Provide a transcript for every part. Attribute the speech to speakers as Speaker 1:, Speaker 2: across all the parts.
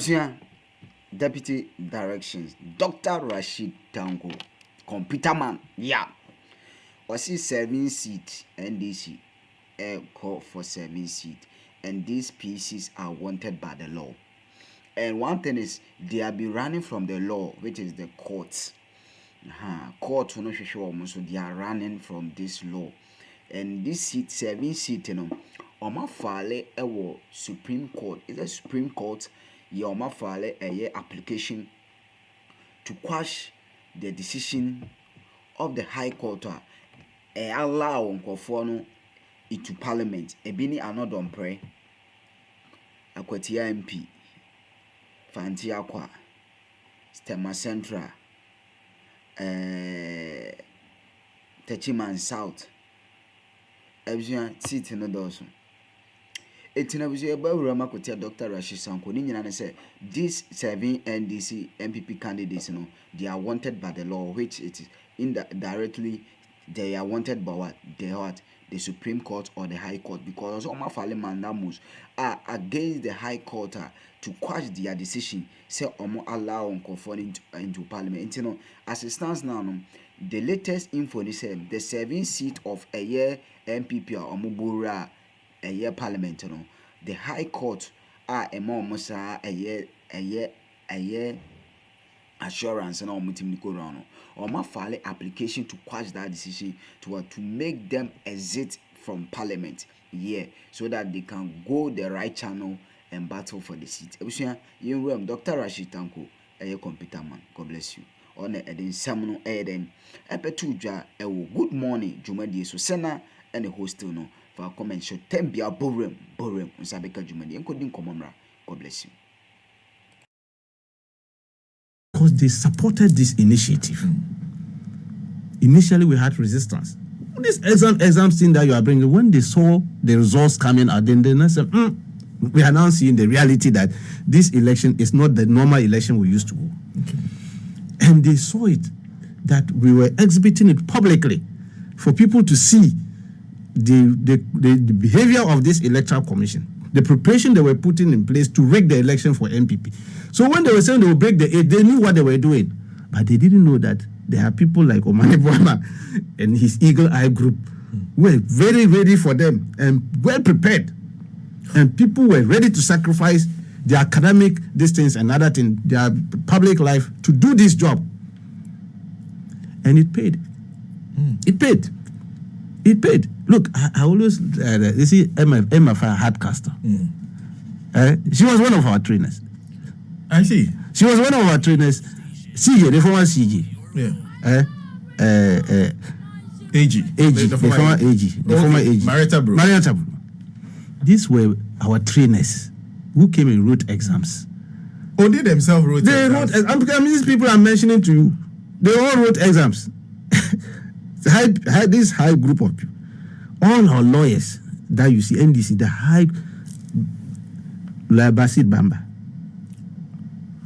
Speaker 1: Abusia Deputy Directions Dr. Rashid Tango Computer Man was 7 seat NDC call for 7 seat, and these pieces are wanted by the law. And one thing is they have been running from the law, which is the courts. Court no sure so they are running from this law. And this seat 7 seat Oma file Supreme Court. Is a Supreme Court Oma file a application to quash the decision of the High Court allow Nkofono into Parliament. Ebini another pray Akwatia MP Fantia Kwa Stema Central Techiman South Ebia seat no doso. Etina buzi eba urama kotia Dr. Rashid Sanko ni nyina say these 7 NDC NPP candidates they are wanted by the law, which it is indirectly they are wanted by what? The Supreme Court or the High Court, because Oma Fale Mandamus are against the High Court to quash their decision. Say Omo allow on conforming into Parliament. As it stands now, the latest info is the 7 seat of a year NPP or Omubura a year Parliament. The High Court are a more musa a year assurance and all mutim nikorano or ma file application to quash that decision to make them exit from Parliament so that they can go the right channel and battle for the seat. You Dr. Rashid Tanko a computer man. God bless you. On a den samuno eden epetuja good morning Jumadi so sena and the hostel no for comment show tembia borem unsabeka Jumadi encoding komomra. God bless you.
Speaker 2: Because they supported this initiative. Initially, we had resistance. This exam thing that you are bringing, when they saw the results coming out, then they said, we are now seeing the reality that this election is not the normal election we used to go. Okay. And they saw it, that we were exhibiting it publicly for people to see the behavior of this electoral commission, the preparation they were putting in place to rig the election for NPP. So when they were saying they will break the 8, they knew what they were doing. But they didn't know that there are people like Omani Boama and his Eagle Eye group who were very ready for them and well prepared. And people were ready to sacrifice their academic distance and other things, their public life to do this job. And it paid. It paid. It paid. Look, I always, you see, Emma Hardcaster. She was one of our trainers.
Speaker 3: I see.
Speaker 2: She was one of our trainers. CJ, the former CJ.
Speaker 3: Yeah. AG.
Speaker 2: The former AG. The former AG.
Speaker 3: Marietta Bro.
Speaker 2: These were our trainers who came and wrote exams.
Speaker 3: Oh, they themselves wrote exams?
Speaker 2: They wrote, I mean, these people I'm mentioning to you, they all wrote exams. This high group of people. All our lawyers that you see, NDC, the high, Basit Bamba.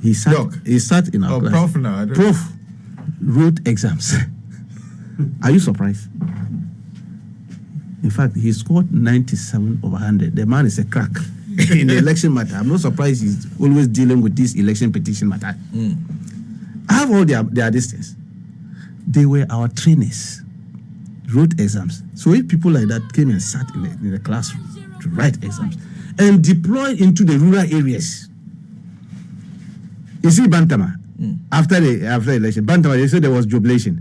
Speaker 2: He sat in our class.
Speaker 3: Prof now.
Speaker 2: Prof wrote exams. Are you surprised? In fact, he scored 97 over 100. The man is a crack in the election matter. I'm not surprised he's always dealing with this election petition matter. I have all their distance. They were our trainers, wrote exams. So if people like that came and sat in the classroom to write exams and deploy into the rural areas. You see Bantama, after election, Bantama, they said there was jubilation.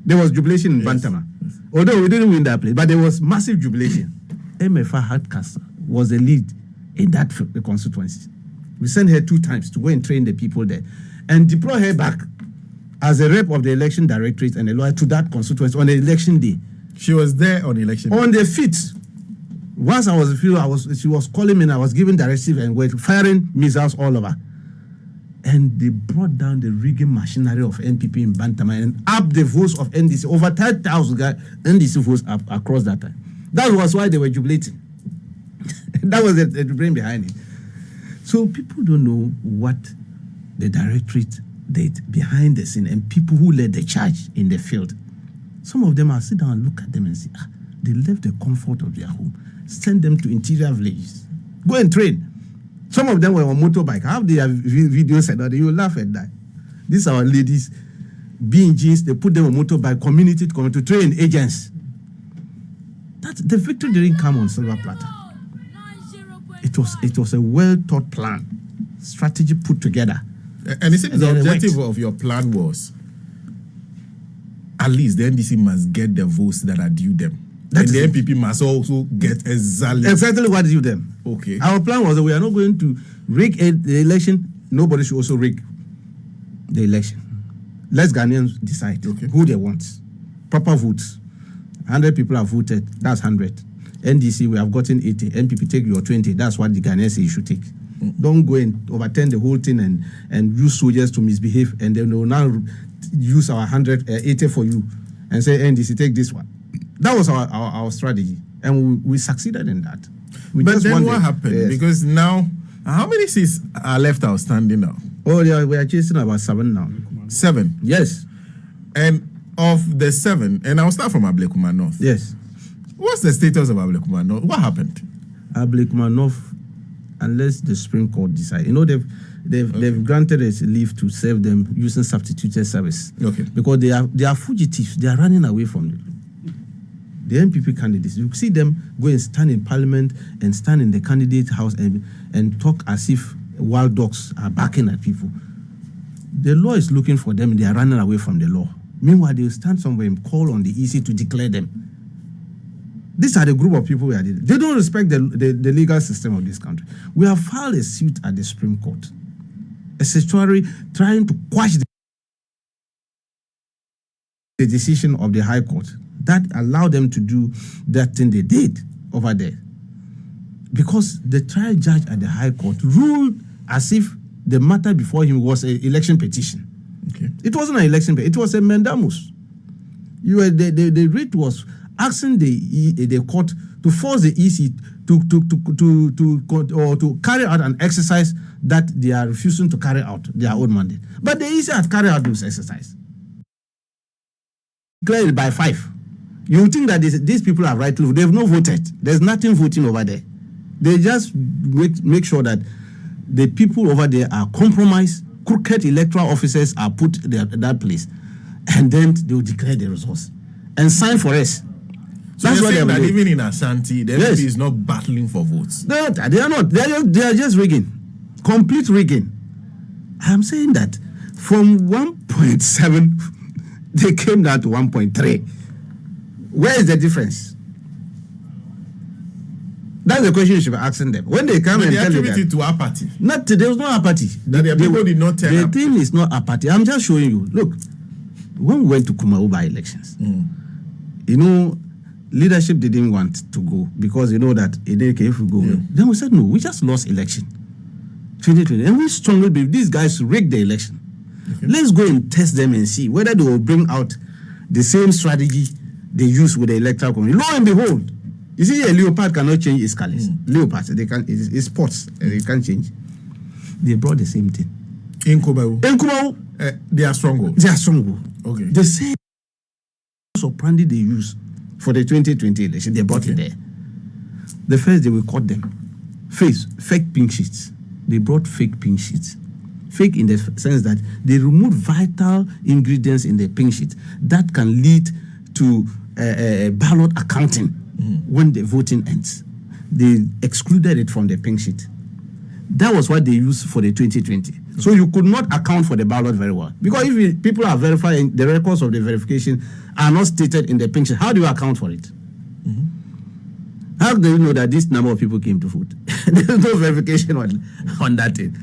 Speaker 2: There was jubilation in Bantama. Yes. Although we didn't win that place, but there was massive jubilation. MFA Hardcaster was the lead in that constituency. We sent her 2 times to go and train the people there and deploy her back as a rep of the election directorate and a lawyer to that constituency on the election day.
Speaker 3: She was there on the election day?
Speaker 2: On the feet. Once I was in the field, she was calling me and I was giving directives and we're firing missiles all over. And they brought down the rigging machinery of NPP in Bantama and up the votes of NDC. Over 10,000 NDC votes up across that time. That was why they were jubilating. That was the brain behind it. So people don't know what the directorate did behind the scene and people who led the charge in the field. Some of them, I sit down and look at them and say, they left the comfort of their home, send them to interior villages, go and train. Some of them were on motorbike. How they have videos and that? You will laugh at that. These are our ladies being jeans. They put them on motorbike, community to train agents. That the victory didn't come on silver platter. It was a well thought plan, strategy put together.
Speaker 3: And it seems the objective of your plan was at least the NDC must get the votes that are due them. And the NPP must also get exactly
Speaker 2: what due them.
Speaker 3: Okay.
Speaker 2: Our plan was that we are not going to rig the election. Nobody should also rig the election. Let Ghanaians decide who they want. Proper votes. 100 people have voted. That's 100. NDC, we have gotten 80. NPP, take your 20. That's what the Ghanaians say you should take. Don't go and overturn the whole thing and use soldiers to misbehave, and then they will now use our 180 for you and say, NDC, take this one. That was our strategy, and we succeeded in that.
Speaker 3: But then what happened? Yes. Because now, how many seats are left outstanding now?
Speaker 2: Oh, we are chasing about 7 now.
Speaker 3: 7?
Speaker 2: Yes.
Speaker 3: And of the 7, and I'll start from Ablekuma North.
Speaker 2: Yes.
Speaker 3: What's the status of Ablekuma North? What happened?
Speaker 2: Ablekuma North, unless the Supreme Court decide, they've granted us leave to serve them using substituted service.
Speaker 3: Okay.
Speaker 2: Because they are fugitives. They are running away from the NPP candidates. You see them go and stand in Parliament and stand in the candidate house and talk as if wild dogs are barking at people. The law is looking for them. They are running away from the law. Meanwhile, they will stand somewhere and call on the EC to declare them. These are the group of people we are dealing. They don't respect the legal system of this country. We have filed a suit at the Supreme Court, a statutory trying to quash the decision of the High Court that allowed them to do that thing they did over there. Because the trial judge at the High Court ruled as if the matter before him was an election petition.
Speaker 3: Okay.
Speaker 2: It wasn't an election petition. It was a mandamus. The writ was asking the court to force the EC to carry out an exercise that they are refusing to carry out their own mandate. But the EC had carried out this exercise. Declared by 5. You think that these people have right to vote. They've not voted. There's nothing voting over there. They just make sure that the people over there are compromised. Crooked electoral officers are put there at that place. And then they will declare the results and sign for us.
Speaker 3: So that's what they're doing. Even in Ashanti, the NPP is not battling for votes.
Speaker 2: They are not. They are just rigging. Complete rigging. I'm saying that from 1.7, they came down to 1.3. Where is the difference? That's the question you should be asking them. When they come and tell you that.
Speaker 3: They attribute it to apathy.
Speaker 2: There was no apathy.
Speaker 3: That the people did not turn up.
Speaker 2: The thing is not apathy. I'm just showing you. Look, when we went to Kumawu by elections, leadership didn't want to go because that if we go, then we said no. We just lost election 2020, and we strongly believe these guys rigged the election. Okay. Let's go and test them and see whether they will bring out the same strategy they use with the electoral commission. Lo and behold, you see, a leopard cannot change its colors. Leopards, they can. It's spots. They can't change. They brought the same thing.
Speaker 3: In Kumawu, they are stronghold.
Speaker 2: They are stronghold.
Speaker 3: Okay.
Speaker 2: The same soprandi they use for the 2020 election, they brought it there. The first day we caught them. Fake pink sheets. They brought fake pink sheets. Fake in the sense that they removed vital ingredients in the pink sheet that can lead to ballot accounting when the voting ends. They excluded it from the pink sheet. That was what they used for the 2020. So you could not account for the ballot very well. Because if people are verifying, the records of the verification are not stated in the pink sheet, how do you account for it? How do you know that this number of people came to vote? There's no verification on that thing.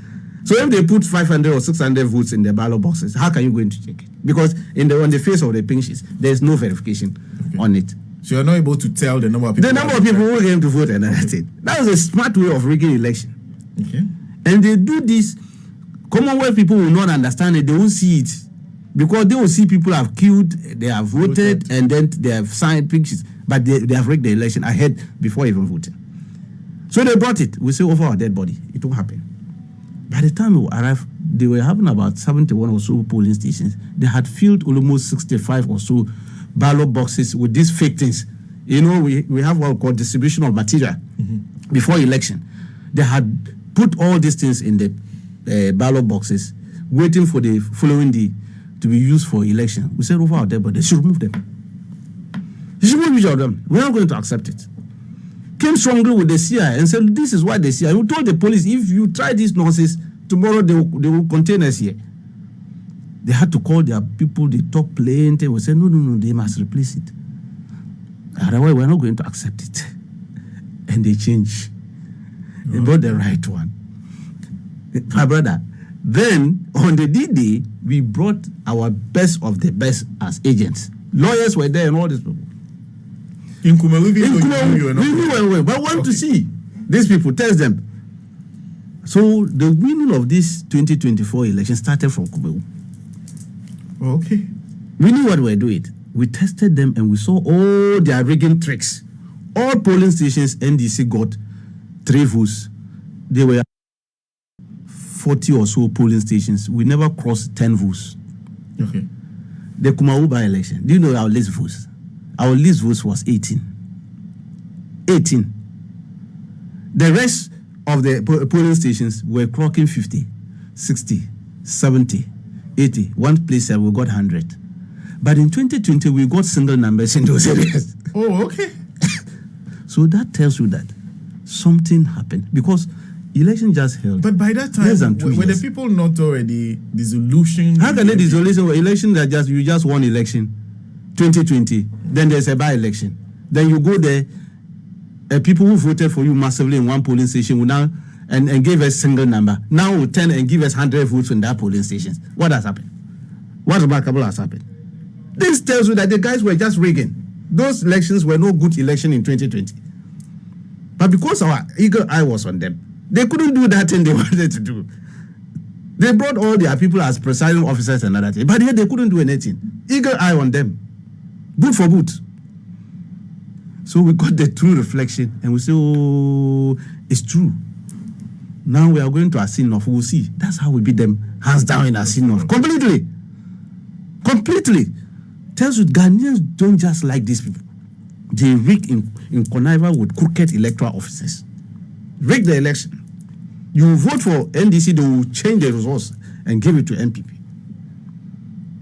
Speaker 2: So if they put 500 or 600 votes in the ballot boxes, how can you go in to check it? Because on the face of the pink sheets, there's no verification on it.
Speaker 3: So you're not able to tell the number of people.
Speaker 2: The number of people who came to vote and that's it. That was a smart way of rigging election.
Speaker 3: Okay.
Speaker 2: And they do this. Commonwealth people will not understand it. They won't see it. Because they will see people have queued, they have voted, and then they have signed pink sheets. But they have rigged the election ahead before even voting. So they brought it. We say over our dead body. It won't happen. By the time we arrived, they were having about 71 or so polling stations. They had filled almost 65 or so ballot boxes with these fake things. We have what we call distribution of material before election. They had put all these things in the ballot boxes, waiting for the following day to be used for election. We said over out there, but they should remove them. You should remove each of them. We're not going to accept it. Came strongly with the CIA and said, this is what they CIA. We told the police, if you try this nonsense, tomorrow they will contain us here. They had to call their people, they talk plenty. We said, no, they must replace it. Otherwise, we're not going to accept it. And they changed. They brought the right one. My brother, then on the D-Day, we brought our best of the best as agents. Lawyers were there and all these people.
Speaker 3: In Kumawu,
Speaker 2: we want to see these people, test them. So the winning of this 2024 election started from Kumawu.
Speaker 3: Okay.
Speaker 2: We knew what we were doing. We tested them and we saw all their rigging tricks. All polling stations, NDC got 3 votes. There were 40 or so polling stations. We never crossed 10 votes.
Speaker 3: Okay.
Speaker 2: The Kumawu by-election. Do you know our least votes? Our least votes was 18. 18. The rest of the polling stations were clocking 50, 60, 70, 80. One place we got 100. But in 2020, we got single numbers in those areas.
Speaker 3: Oh, okay.
Speaker 2: So that tells you that something happened because election just held.
Speaker 3: But by that time, were the people not already dissolution?
Speaker 2: How can they dissolution election that you just won election 2020? Then there's a by-election. Then you go there, people who voted for you massively in one polling station will now and gave us single number. Now will turn and give us 100 votes in that polling stations. What has happened? What remarkable has happened? This tells you that the guys were just rigging. Those elections were no good election in 2020. But because our eagle eye was on them, they couldn't do that thing they wanted to do. They brought all their people as presiding officers and other things, but yet they couldn't do anything. Eagle eye on them. Good for good. So we got the true reflection and we say, oh, it's true. Now we are going to Asinov. We'll see. That's how we beat them hands down in Asinov. Completely. Tells you Ghanaians don't just like these people. They rig in connival with crooked electoral officers. Rig the election. You vote for NDC, they will change the results and give it to NPP.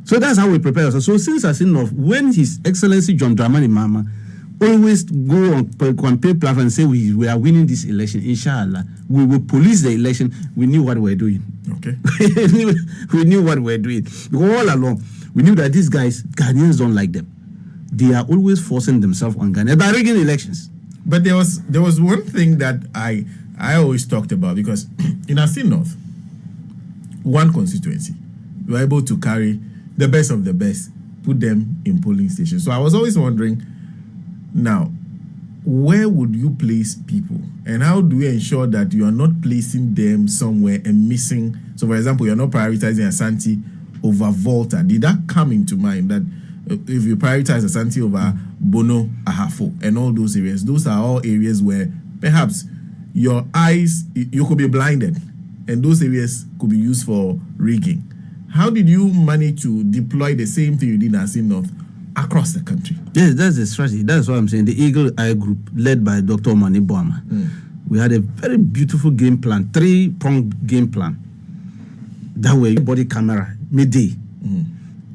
Speaker 2: So that's how we prepare ourselves. So since Asinov, when His Excellency John Dramani Mahama always go on campaign platform and say we are winning this election, inshallah, we will police the election. We knew what we were doing.
Speaker 3: Okay.
Speaker 2: we knew what we were doing. Because all along, we knew that these guys, Ghanaians don't like them. They are always forcing themselves on Ghana by rigging elections.
Speaker 3: But there was one thing that I always talked about, because in Asinov, one constituency, we were able to carry the best of the best, put them in polling stations. So I was always wondering, now, where would you place people? And how do you ensure that you are not placing them somewhere and missing? So, for example, you're not prioritizing Asante over Volta. Did that come into mind that if you prioritize Asante over Bono, Ahafo, and all those areas, those are all areas where perhaps your eyes, you could be blinded, and those areas could be used for rigging. How did you manage to deploy the same thing you did in Asinov across the country?
Speaker 2: Yes, that's the strategy. That's what I'm saying. The Eagle Eye Group, led by Dr. Mani Boama. We had a very beautiful game plan, 3-pronged game plan. That way, body camera, midday.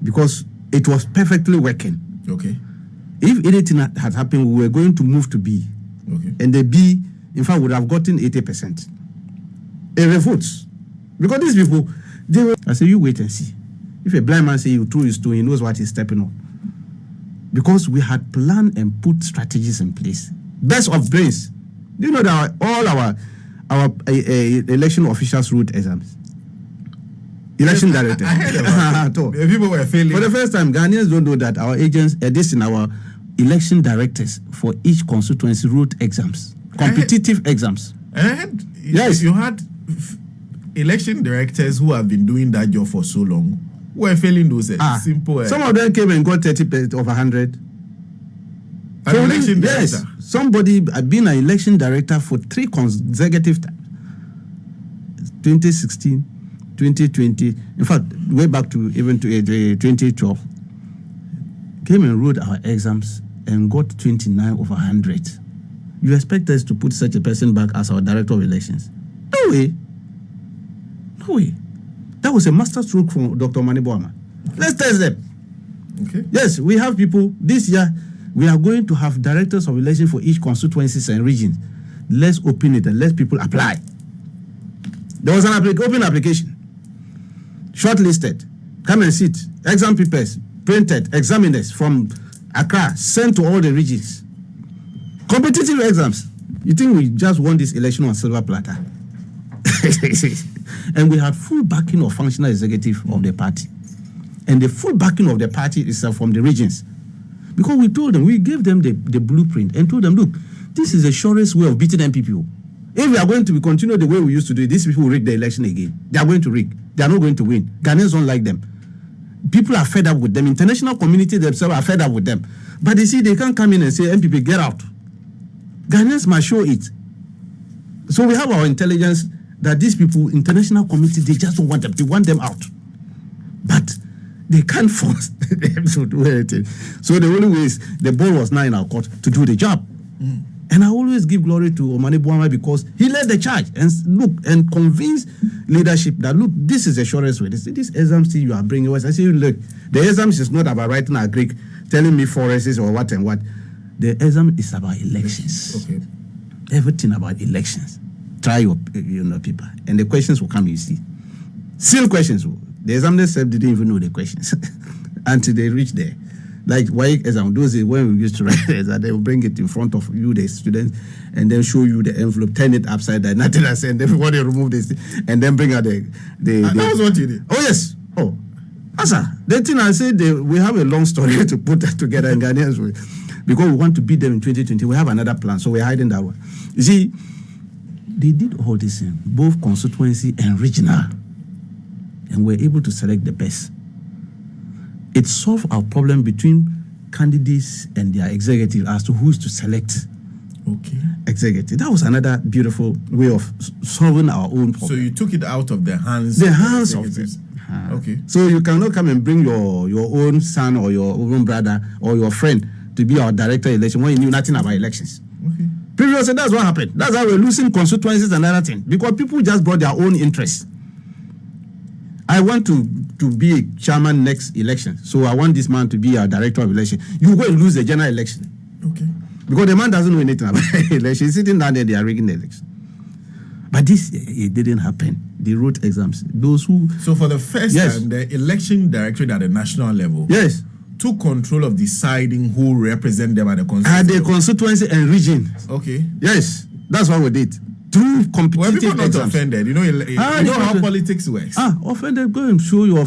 Speaker 2: Because it was perfectly working.
Speaker 3: Okay.
Speaker 2: If anything had happened, we were going to move to B.
Speaker 3: Okay.
Speaker 2: And the B, in fact, would have gotten 80%. Every votes. Because these people, they were... I say, you wait and see. If a blind man say you throw his stone, he knows what he's stepping on. Because we had planned and put strategies in place. Best of brains. Do you know that all our election officials wrote exams? Election director.
Speaker 3: I heard about it. People were failing.
Speaker 2: For the first time, Ghanaians don't know that our agents, our election directors for each constituency wrote exams, competitive exams.
Speaker 3: And
Speaker 2: yes,
Speaker 3: you had election directors who have been doing that job for so long, who were failing those simple.
Speaker 2: Some of them came and got 30% of 100.
Speaker 3: An election director.
Speaker 2: Yes, somebody had been an election director for 3 consecutive times. 2016. 2020, in fact, way back to even to 2012, came and wrote our exams and got 29 over 100. You expect us to put such a person back as our director of elections? No way. No way. That was a masterstroke from Dr. Maniboama. Let's test them.
Speaker 3: Okay.
Speaker 2: Yes, we have people. This year, we are going to have directors of election for each constituencies and regions. Let's open it and let people apply. There was an open application. Shortlisted. Come and sit. Exam papers printed. Examiners from Accra sent to all the regions. Competitive exams. You think we just won this election on silver platter? And we had full backing of functional executive of the party. And the full backing of the party is from the regions. Because we told them, we gave them the blueprint and told them, look, this is the surest way of beating NPP. If we are going to continue the way we used to do it, these people will rig the election again. They are going to rig. They are not going to win. Ghanaians don't like them. People are fed up with them. International community themselves are fed up with them. But you see, they can't come in and say, NPP, get out. Ghanaians must show it. So we have our intelligence that these people, international community, they just don't want them. They want them out. But they can't force them to do anything. So the only way is the ball was now in our court to do the job. And I always give glory to Omani Buama because he led the charge and look and convinced leadership that look, this is the surest way. They say, this exams you are bringing us. I say, look, the exams is not about writing a Greek, telling me forests or what and what. The exam is about elections.
Speaker 3: Okay.
Speaker 2: Everything about elections. Try your paper. And the questions will come, you see. Still questions. The examiner said didn't even know the questions until they reach there. Like why exam, those is when we used to write exam, they will bring it in front of you, the students, and then show you the envelope, turn it upside down, nothing I said, everybody remove this, and then bring out the
Speaker 3: that was what you did.
Speaker 2: Oh yes. Oh. Asa, the thing I said, we have a long story to put that together in Ghanaians way. Because we want to beat them in 2020, we have another plan, so we're hiding that one. You see, they did all this in both constituency and regional, and we're able to select the best. It solved our problem between candidates and their executive as to who's to select.
Speaker 3: Okay.
Speaker 2: Executive. That was another beautiful way of solving our own problem.
Speaker 3: So you took it out of the hands
Speaker 2: of them.
Speaker 3: Okay.
Speaker 2: So you cannot come and bring your own son or your own brother or your friend to be our director of election when you knew nothing about elections.
Speaker 3: Okay.
Speaker 2: Previously, that's what happened. That's how we're losing constituencies and other things because people just brought their own interests. I want to be a chairman next election, so I want this man to be our director of election. You go and lose the general election.
Speaker 3: Okay.
Speaker 2: Because the man doesn't know anything about election. He's sitting down there, they are rigging the election. But this, it didn't happen. They wrote exams. Those who...
Speaker 3: So for the first time, the election directorate at the national level took control of deciding who represent them at the constituency.
Speaker 2: At the constituency and region.
Speaker 3: Okay.
Speaker 2: Yes, that's what we did. Through competitive
Speaker 3: people not
Speaker 2: exams.
Speaker 3: Offended. You know how politics works.
Speaker 2: Offended. Go and show your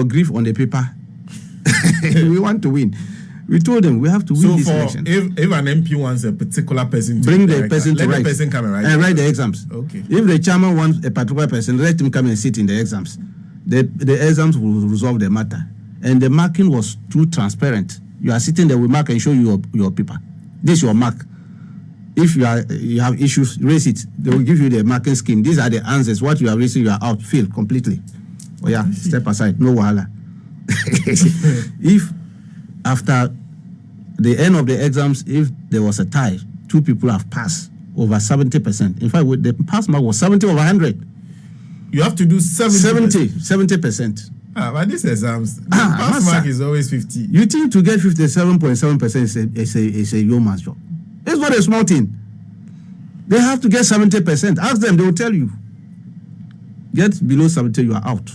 Speaker 2: grief on the paper. We want to win. We told them we have to win this election.
Speaker 3: If an MP wants a particular person to
Speaker 2: bring the person to write,
Speaker 3: the person come
Speaker 2: and write the exams.
Speaker 3: Okay.
Speaker 2: If the chairman wants a particular person, let him come and sit in the exams. The exams will resolve the matter. And the marking was too transparent. You are sitting there, we mark and show you your paper. This is your mark. If you have issues, raise it. They will give you the marking scheme. These are the answers. What you are raising, you are out. Fill completely. Oh yeah, step aside. No wahala. If after the end of the exams, if there was a tie, two people have passed over 70%. In fact, the pass mark was 70 over 100.
Speaker 3: You have to do
Speaker 2: 70%.
Speaker 3: But these exams, the pass mark is always 50.
Speaker 2: You think to get 57.7% is a yeoman's job? It's not a small thing. They have to get 70%. Ask them, they will tell you. Get below 70, you are out.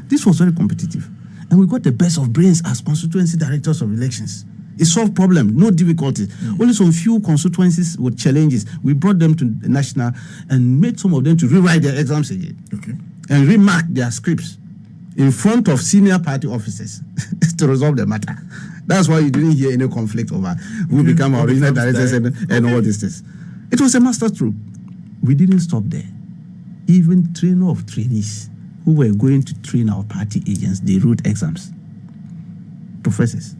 Speaker 2: This was very competitive. And we got the best of brains as constituency directors of elections. It solved problems, no difficulties. Only some few constituencies with challenges. We brought them to the national and made some of them to rewrite their exams again.
Speaker 3: Okay.
Speaker 2: And remark their scripts in front of senior party officers to resolve the matter. That's why you didn't hear any conflict over who become our regional directors and all these things. It was a masterstroke. We didn't stop there. Even trainer of trainees who were going to train our party agents, they wrote exams. Professors.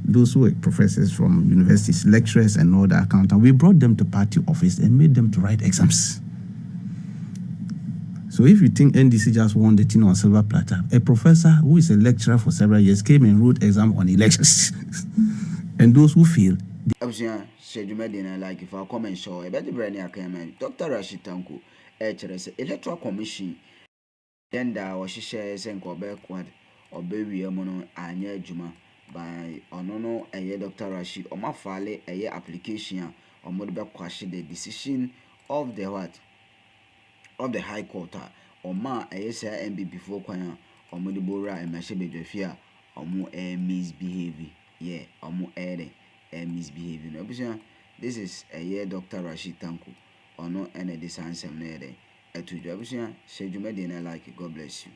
Speaker 2: Those who were professors from universities, lecturers and all the accountants, we brought them to party office and made them to write exams. So if you think NDC just won the thing on silver platter, a professor who is a lecturer for several years came and wrote exam on elections. And those who failed...
Speaker 1: Abusia Shedumedi na like if I comment show e be de brand akaman Dr. Rashid Tanko chere say Electoral Commission yenda wo hihye se nkobe kwad obewie mu no anya adwuma by ono no Dr. Rashid omafale application a omo de Quash the decision of the what of the High Court oma say NPP for kwan a omo de bora emahye bedwafia omo misbehave omo misbehaving. Abusia, this is Dr. Rashid Tanko ono ene this answer no to Abusia, say you made like God bless you.